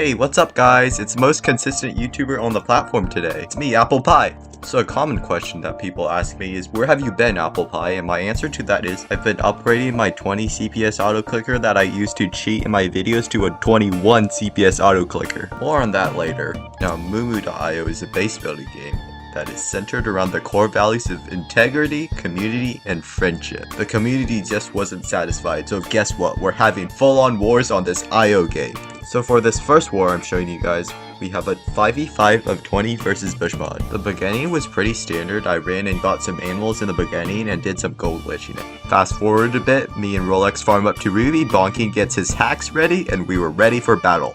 Hey, what's up guys? It's the most consistent YouTuber on the platform today. It's me, ApplePie. So a common question that people ask me is, where have you been, ApplePie? And my answer to that is, I've been upgrading my 20 CPS auto clicker that I used to cheat in my videos to a 21 CPS auto clicker. More on that later. Now, MacLeod.io is a base building game that is centered around the core values of integrity, community, and friendship. The community just wasn't satisfied, so guess what? We're having full-on wars on this IO game. So for this first war I'm showing you guys, we have a 5v5 of 20 versus Bushmod. The beginning was pretty standard. I ran and got some animals in the beginning and did some gold glitching. Fast forward a bit, me and Rolex farm up to Ruby, Bonking gets his hacks ready, and we were ready for battle.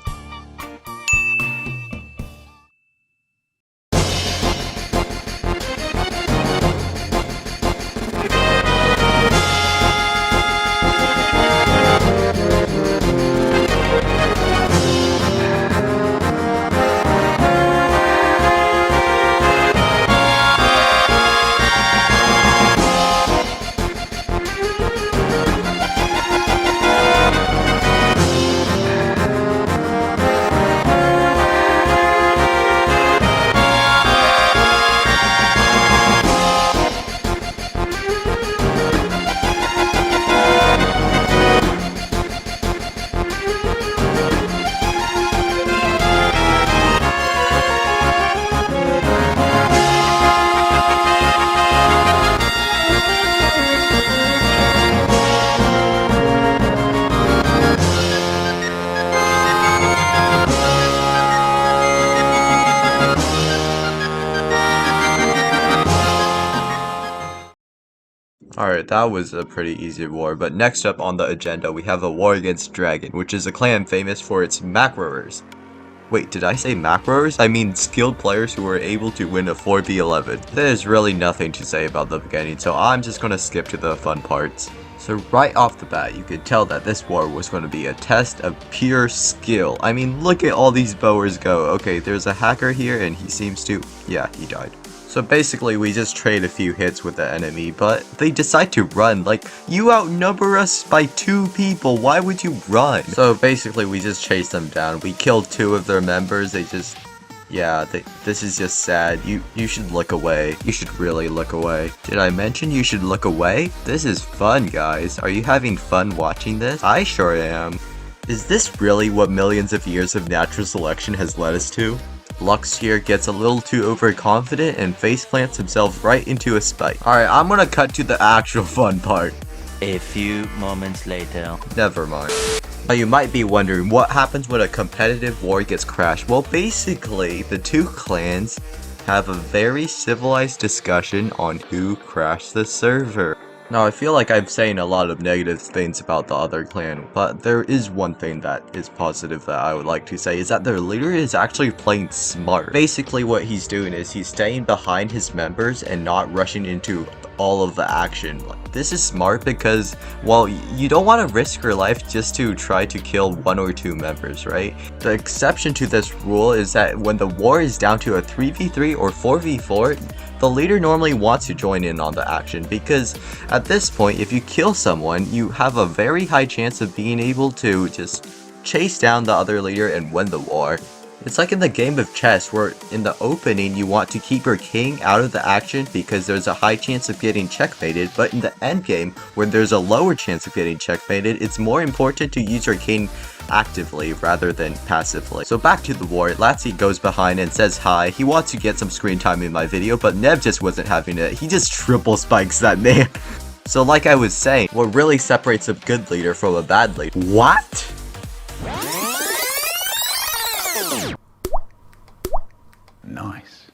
Alright, that was a pretty easy war, but next up on the agenda we have a war against Dragon, which is a clan famous for its Mac-rowers. Wait, did I say Mac-rowers? I mean skilled players who were able to win a 4v11. There's really nothing to say about the beginning, so I'm just gonna skip to the fun parts. So right off the bat, you could tell that this war was going to be a test of pure skill. I mean, look at all these bowers go. Okay, there's a hacker here and he seems to... yeah, he died. So basically, we just trade a few hits with the enemy, but they decide to run. Like, you outnumber us by 2 people, why would you run? So basically, we just chase them down. We killed 2 of their members, they just... yeah, this is just sad. You should look away. You should really look away. Did I mention you should look away? This is fun, guys. Are you having fun watching this? I sure am. Is this really what millions of years of natural selection has led us to? Lux here gets a little too overconfident and faceplants himself right into a spike. Alright, I'm gonna cut to the actual fun part. A few moments later. Never mind. Now you might be wondering what happens when a competitive war gets crashed. Well, basically, the 2 clans have a very civilized discussion on who crashed the server. Now, I feel like I'm saying a lot of negative things about the other clan, but there is one thing that is positive that I would like to say, is that their leader is actually playing smart. Basically, what he's doing is he's staying behind his members and not rushing into all of the action. This is smart because, well, you don't want to risk your life just to try to kill 1 or 2 members, right? The exception to this rule is that when the war is down to a 3v3 or 4v4, the leader normally wants to join in on the action, because at this point, if you kill someone, you have a very high chance of being able to just chase down the other leader and win the war. It's like in the game of chess, where in the opening you want to keep your king out of the action because there's a high chance of getting checkmated, but in the end game, where there's a lower chance of getting checkmated, it's more important to use your king actively rather than passively. So back to the war, Latzy goes behind and says hi. He wants to get some screen time in my video, but Nev just wasn't having it. He just triple spikes that man. So like I was saying, what really separates a good leader from a bad leader? What? Nice.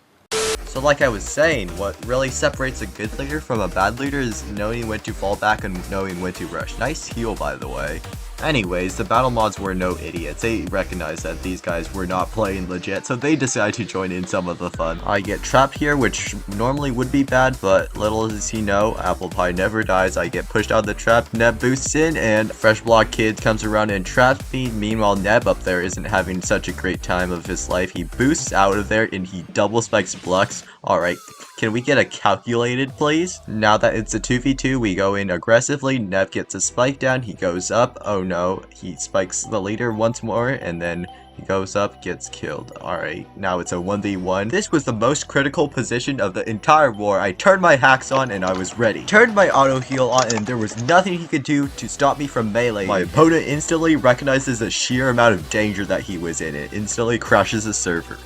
So like I was saying, what really separates a good leader from a bad leader is knowing when to fall back and knowing when to rush. Nice heal, by the way. Anyways, the battle mods were no idiots. They recognized that these guys were not playing legit, so they decided to join in some of the fun. I get trapped here, which normally would be bad, but little does he know, ApplePie never dies. I get pushed out of the trap, Neb boosts in, and Fresh Block Kid comes around and traps me. Meanwhile, Neb up there isn't having such a great time of his life. He boosts out of there, and he double spikes Blux. Alright, can we get a calculated, please? Now that it's a 2v2, we go in aggressively. Neb gets a spike down, he goes up. Oh no, he spikes the leader once more, and then He goes up, gets killed. Alright, now it's a 1v1. This was the most critical position of the entire war. I turned my hacks on and I was ready. Turned my auto heal on and there was nothing he could do to stop me from melee. My opponent instantly recognizes the sheer amount of danger that he was in. It instantly crashes the server.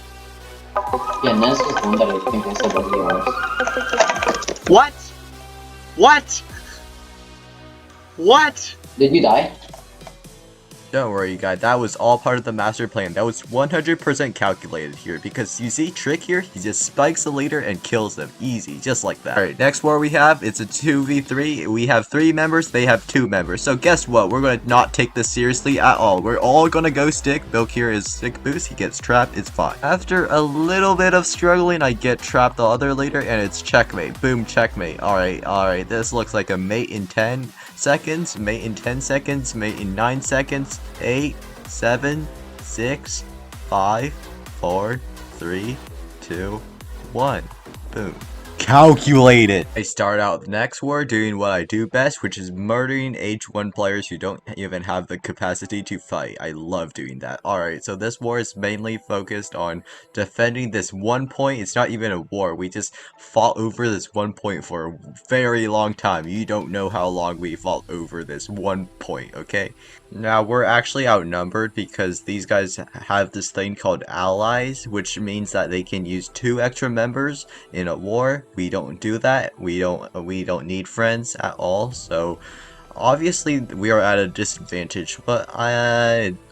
Yeah, Ness was the one that I think I said that he was. What? What? What? Did you die? Don't worry guys, that was all part of the master plan. That was 100% calculated here because you see Trick here, he just spikes the leader and kills them. Easy, just like that. Alright, next war we have, it's a 2v3. We have 3 members, they have 2 members. So guess what, we're gonna not take this seriously at all. We're all gonna go stick. Milk here is stick boost, he gets trapped, it's fine. After a little bit of struggling, I get trapped the other leader and it's checkmate. Boom, checkmate. Alright, this looks like a mate in 10 seconds, mate in 10 seconds, mate in 9 seconds. 8, 7, 6, 5, 4, 3, 2, 1. Boom. Calculated! I start out the next war doing what I do best, which is murdering H1 players who don't even have the capacity to fight. I love doing that. Alright, so this war is mainly focused on defending this 1 point. It's not even a war. We just fought over this 1 point for a very long time. You don't know how long we fought over this 1 point, okay? Now, we're actually outnumbered because these guys have this thing called allies, which means that they can use 2 extra members in a war. We don't do that. We don't need friends at all. So obviously we are at a disadvantage, but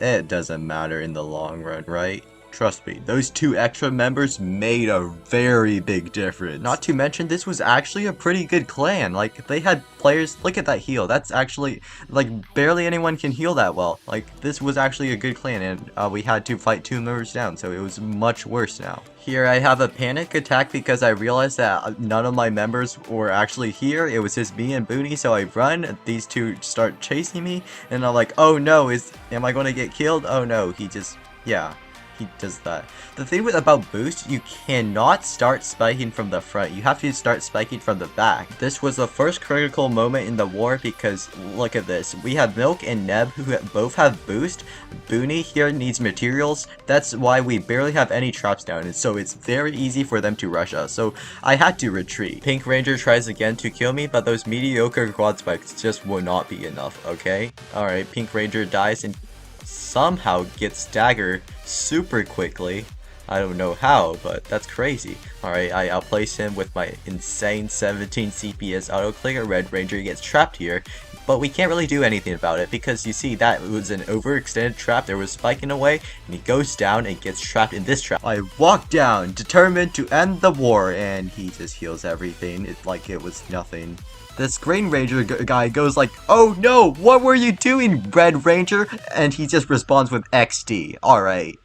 it doesn't matter in the long run, right? Trust me, those 2 extra members made a very big difference. Not to mention, this was actually a pretty good clan. Like, they had players, look at that heal. That's actually, like, barely anyone can heal that well. Like, this was actually a good clan, and we had to fight 2 members down, so it was much worse now. Here I have a panic attack because I realized that none of my members were actually here. It was just me and Booney, so I run. These 2 start chasing me, and I'm like, oh no, am I going to get killed? Oh no, he does that. The thing about boost, you cannot start spiking from the front. You have to start spiking from the back. This was the first critical moment in the war because look at this. We have Milk and Neb who both have boost. Booney here needs materials. That's why we barely have any traps down, and so it's very easy for them to rush us. So I had to retreat. Pink Ranger tries again to kill me, but those mediocre quad spikes just will not be enough, okay? Alright, Pink Ranger dies and somehow gets dagger super quickly. I don't know how, but that's crazy. Alright, I'll place him with my insane 17 CPS auto clicker. Red Ranger gets trapped here, but we can't really do anything about it because you see that was an overextended trap. There was spiking away and he goes down and gets trapped in this trap. I walk down determined to end the war and he just heals everything. It's like it was nothing. This Green Ranger guy goes like, oh no, what were you doing, Red Ranger? And he just responds with XD. Alright.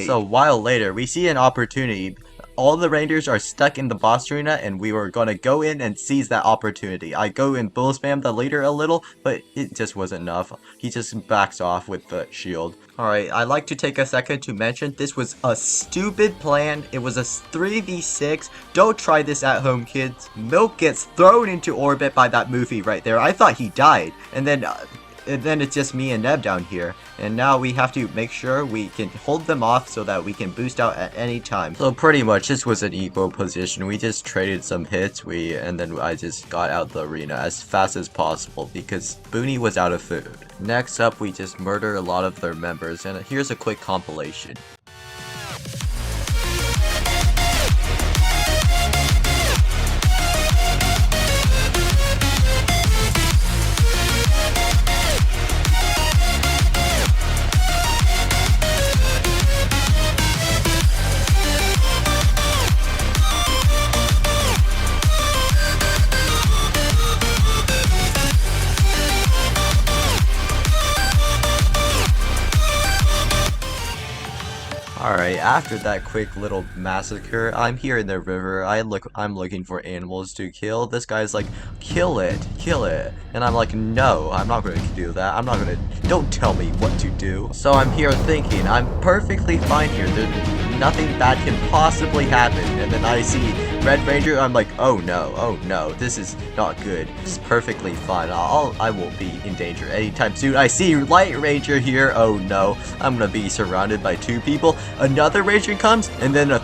So a while later, we see an opportunity. All the Rangers are stuck in the boss arena and we were gonna go in and seize that opportunity. I go and bull spam the leader a little, but it just wasn't enough. He just backs off with the shield. Alright, I'd like to take a second to mention this was a stupid plan. It was a 3v6. Don't try this at home, kids. Milk gets thrown into orbit by that movie right there. I thought he died. And then it's just me and Neb down here. And now we have to make sure we can hold them off so that we can boost out at any time. So pretty much this was an equal position. We just traded some hits, and then I just got out the arena as fast as possible because Booney was out of food. Next up, we just murder a lot of their members, and here's a quick compilation. Alright, after that quick little massacre, I'm here in the river. I'm looking for animals to kill. This guy's like, kill it. And I'm like, no, I'm not going to do that. Don't tell me what to do. So I'm here thinking, I'm perfectly fine here. Nothing bad can possibly happen. And then I see Red Ranger, I'm like, oh no, this is not good. This is perfectly fine. I won't be in danger anytime soon. I see Light Ranger here. Oh no, I'm gonna be surrounded by 2 people. Another Ranger comes, and then a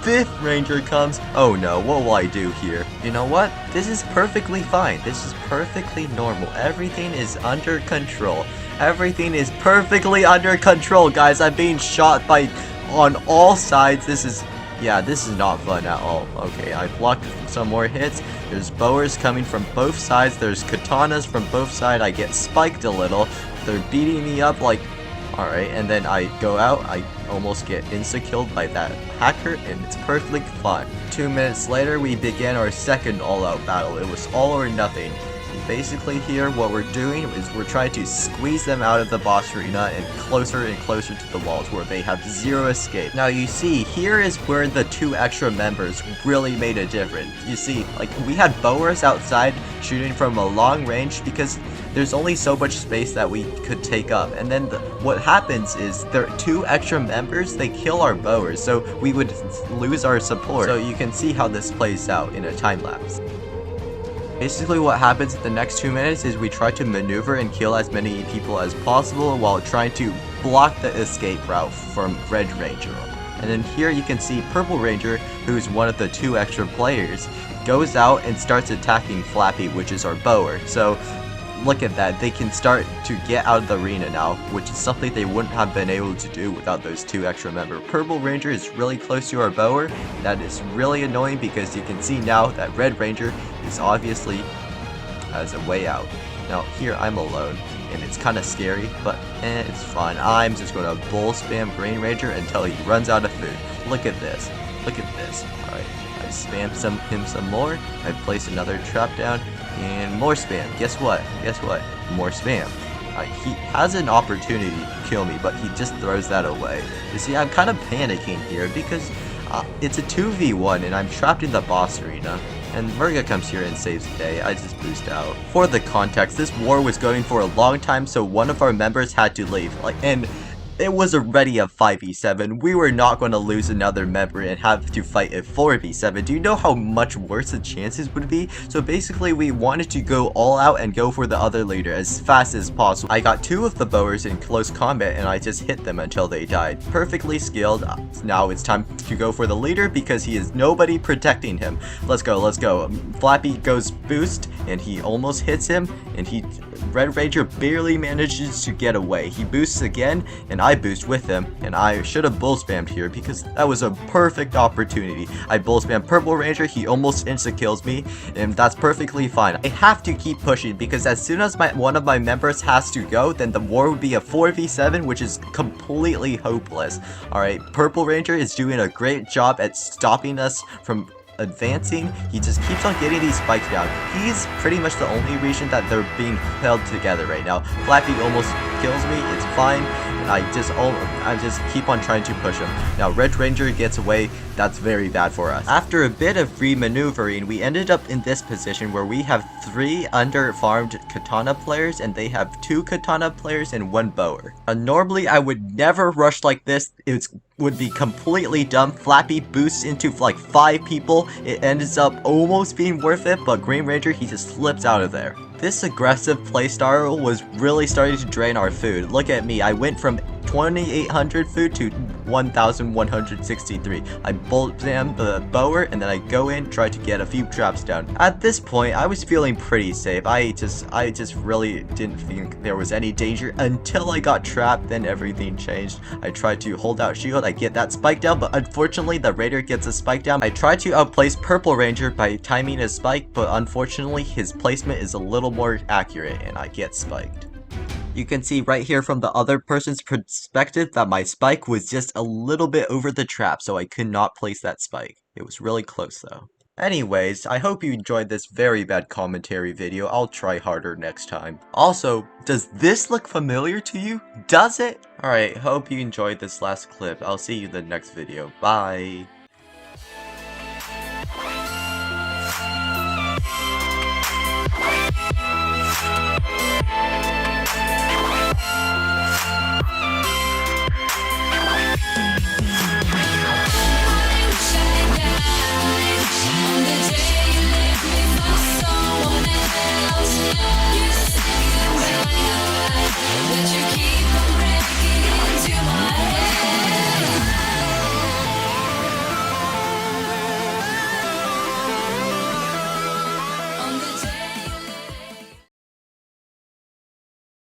5th Ranger comes. Oh no, what will I do here? You know what? This is perfectly fine. This is perfectly normal. Everything is under control. Everything is perfectly under control, guys. I'm being shot by on all sides. This is not fun at all. Okay, I blocked some more hits. There's bowers coming from both sides. There's katanas from both sides. I get spiked a little. They're beating me up like... Alright, and then I go out. I almost get insta-killed by that hacker, and it's perfectly fine. 2 minutes later, we begin our second all-out battle. It was all or nothing. Basically here, what we're doing is we're trying to squeeze them out of the boss arena and closer to the walls where they have 0 escape. Now you see, here is where the 2 extra members really made a difference. You see, like, we had bowers outside shooting from a long range because there's only so much space that we could take up. And then what happens is there are 2 extra members, they kill our bowers, so we would lose our support. So you can see how this plays out in a time lapse. Basically what happens in the next 2 minutes is we try to maneuver and kill as many people as possible while trying to block the escape route from Red Ranger. And then here you can see Purple Ranger, who's one of the 2 extra players, goes out and starts attacking Flappy, which is our bower. So look at that, they can start to get out of the arena now, which is something they wouldn't have been able to do without those 2 extra members. Purple Ranger is really close to our bower. That is really annoying because you can see now that Red Ranger is obviously has a way out. Now here I'm alone, and it's kind of scary, but it's fine. I'm just going to bull spam Green Ranger until he runs out of food. Look at this. Look at this. Alright, I spam him some more. I place another trap down, and more spam. Guess what? More spam. He has an opportunity to kill me, but he just throws that away. You see, I'm kind of panicking here because it's a 2v1 and I'm trapped in the boss arena. And Murga comes here and saves the day. I just boost out. For the context, this war was going for a long time, so one of our members had to leave. And it was already a 5v7. We were not going to lose another member and have to fight a 4v7. Do you know how much worse the chances would be? So basically, we wanted to go all out and go for the other leader as fast as possible. I got 2 of the bowers in close combat and I just hit them until they died. Perfectly skilled. Now it's time to go for the leader because he is nobody protecting him. Let's go, let's go. Flappy goes boost and he almost hits him, and Red Ranger barely manages to get away. He boosts again and I boost with him, and I should have bull spammed here because that was a perfect opportunity. I bull spam Purple Ranger, he almost insta kills me, and that's perfectly fine. I have to keep pushing because as soon as one of my members has to go, then the war would be a 4v7, which is completely hopeless. Alright, Purple Ranger is doing a great job at stopping us from advancing. He just keeps on getting these spikes down. He's pretty much the only reason that they're being held together right now. Flappy almost kills me, it's fine. I just keep on trying to push him. Now Red Ranger gets away. That's very bad for us. After a bit of free maneuvering, we ended up in this position where we have 3 under-farmed katana players and they have 2 katana players and 1 bower. Normally I would never rush like this. It would be completely dumb. Flappy boosts into like 5 people. It ends up almost being worth it, but Green Ranger, he just slips out of there. This aggressive playstyle was really starting to drain our food. Look at me, I went from 2,800 food to 1,163. I bolt spam the bower and then I go in, try to get a few traps down. At this point, I was feeling pretty safe. I just really didn't think there was any danger until I got trapped, then everything changed. I tried to hold out shield, I get that spike down, but unfortunately the raider gets a spike down. I tried to outplace Purple Ranger by timing a spike, but unfortunately his placement is a little more accurate and I get spiked. You can see right here from the other person's perspective that my spike was just a little bit over the trap, so I could not place that spike. It was really close though. Anyways, I hope you enjoyed this very bad commentary video. I'll try harder next time. Also, does this look familiar to you? Does it? Alright, hope you enjoyed this last clip. I'll see you in the next video. Bye!